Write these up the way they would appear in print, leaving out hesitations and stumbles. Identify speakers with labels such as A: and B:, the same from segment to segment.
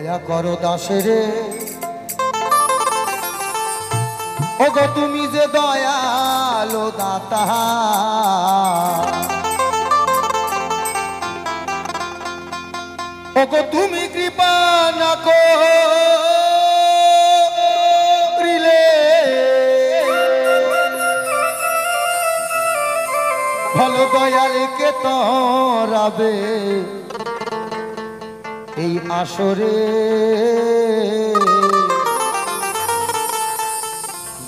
A: দয়া করো দাসেরে ওগো তুমি যে দয়ালো দাতা ওগো তুমি কৃপা না করিলে ভালো দয়ালে কে তরাবে এই আসরে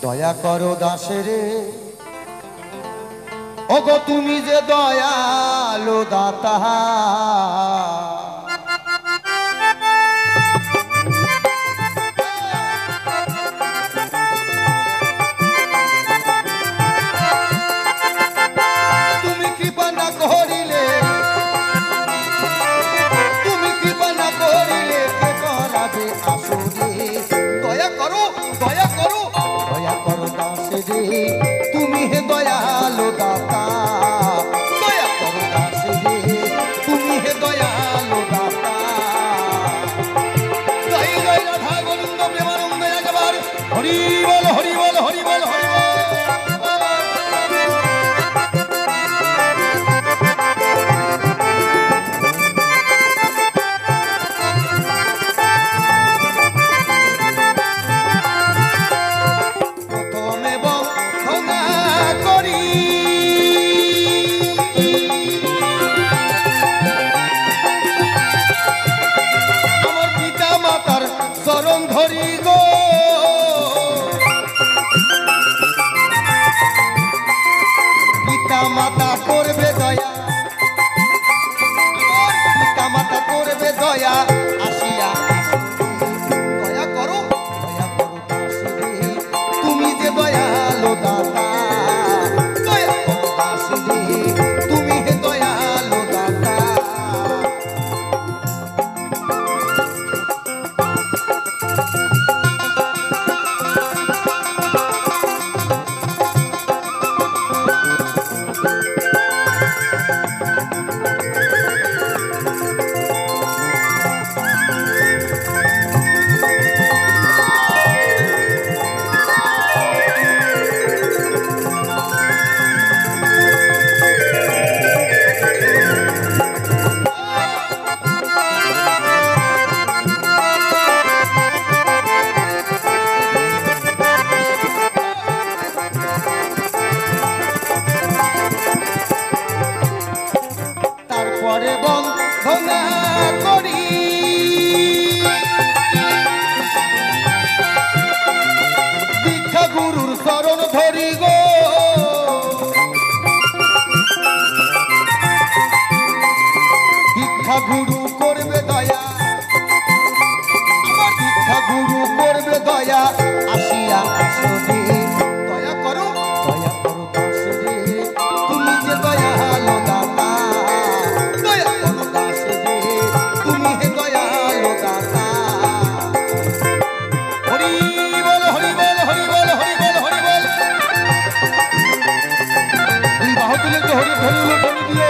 A: দয়া করো দাসেরে ওগো তুমি যে দয়ালো দাতা তুমি কৃপা না করিলে কে করাবে আসরে দয়া করো দয়া করো দয়া করো দাসেরে তুমি হে দয়ালো দাতা দয়া করো দাসেরে তুমি হে দয়ালো দাতা জয় জয় রাধা গোবিন্দ প্রেমানন্দ একবার হরি বল হরি বল হরি বল হরি বল চরণ ধরি গো পিতা মাতা করবে দয়া পিতা মাতা করবে দয়া আসিয়া দয়া করো দাসরে তুমি যে দয়ালো দাতা দয়া করো দাসরে তুমি হে দয়ালো দাতা তারপরে বন্ধনা করি দীক্ষা গুরুর চরণ ধরি গো দীক্ষা গুরু করবে দয়া আমার দীক্ষা গুরু করবে দয়া আসিয়া আসরে দয়া করো দাসরে তুমি যে দয়ালো দাতা দয়া করো দাসরে তুমি হে দয়ালো দাতা হরি বল হরি বল হরি বল হরি বল হরি বল এই বাহু তুলে তো হরি ধরি ধরি দিও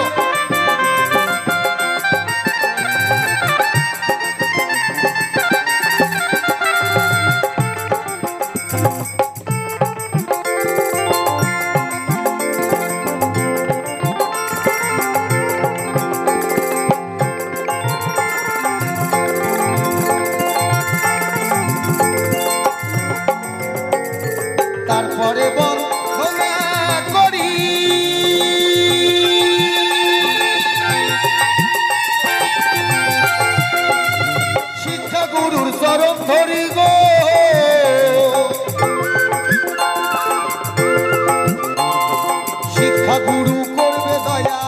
A: তারপরে বন্ধনা করি শিক্ষা গুরুর চরণ ধরি গো শিক্ষা গুরু করবে দয়া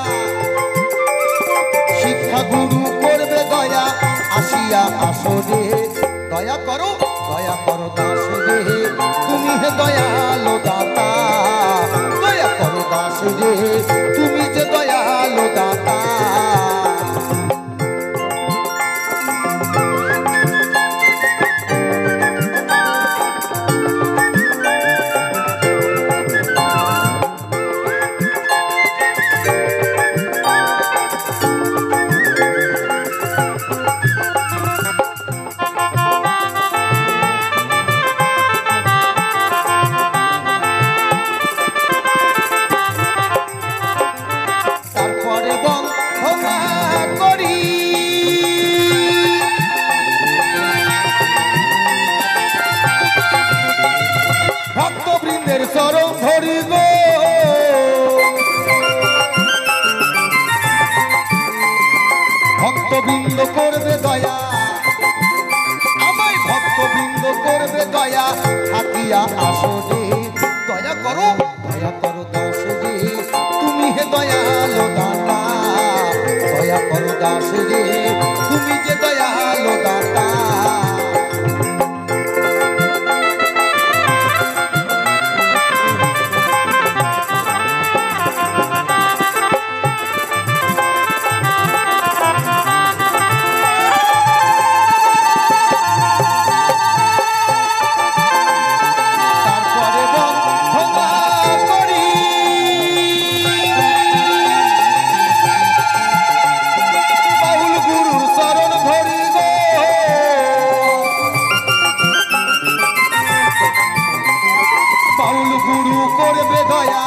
A: শিক্ষা গুরু করবে দয়া আসিয়া আসরে দয়া করো দাসরে তুমি হে দয়ালো দাতা দয়া করো দাসরে তুমি যে দয়ালো দাতা ধরি গো ভক্তবৃন্দ করবে দয়া, আমায় ভক্তবৃন্দ করবে দয়া, থাকিয়া আসো রে দয়া করো দাস রে তুমি হে দয়ালো দাতা, দয়া করো দাস রে তুমি যে দয়ালো দাতা। বাউল গুরু করবে দয়া,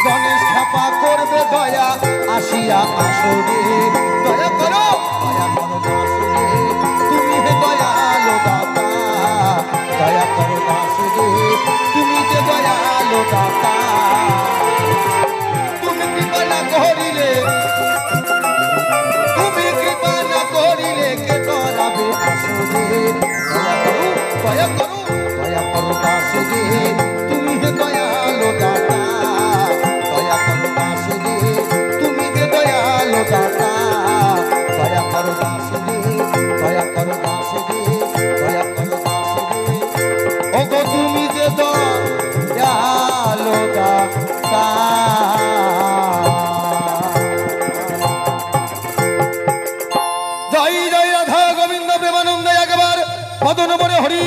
A: গণেশ খাপা করবে দয়া, আসিয়া আসো রে দয়া করো দাস রে তুমি হে দয়ালো দাতা, দয়া করো দাস রে তুমি যে দয়ালো দাতা। তুমি কৃপা না করিলে, তুমি কৃপা না করিলে কে তরাবে আসো রে দয়া করো দাস রে তুমি হে দয়ালো দাতা, দয়া করো দাস রে তুমি যে দয়ালো দাতা, দয়া করো দাস রে দয়া করো দাস রে দয়া করো দাস রে ওগো তুমি যে দয়ালো দাতা। জয় জয় রাধা গোবিন্দ প্রেমানন্দে একবার মদন বলে হরি।